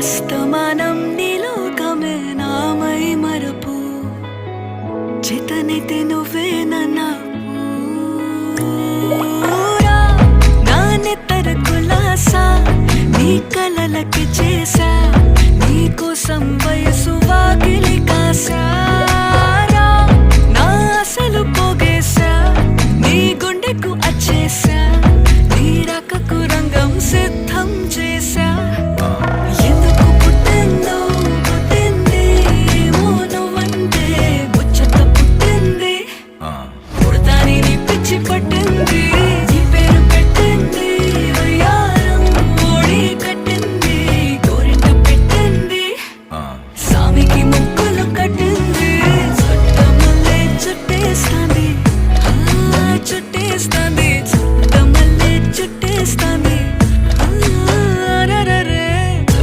అస్తమానం నీలోకమే నామై మరపు చేతనైతే నువ్వే నన్నా నా నెత్తర కులాసా నీ కలలకి చేసా నీ కోసం వయసు వాకిలి కాసా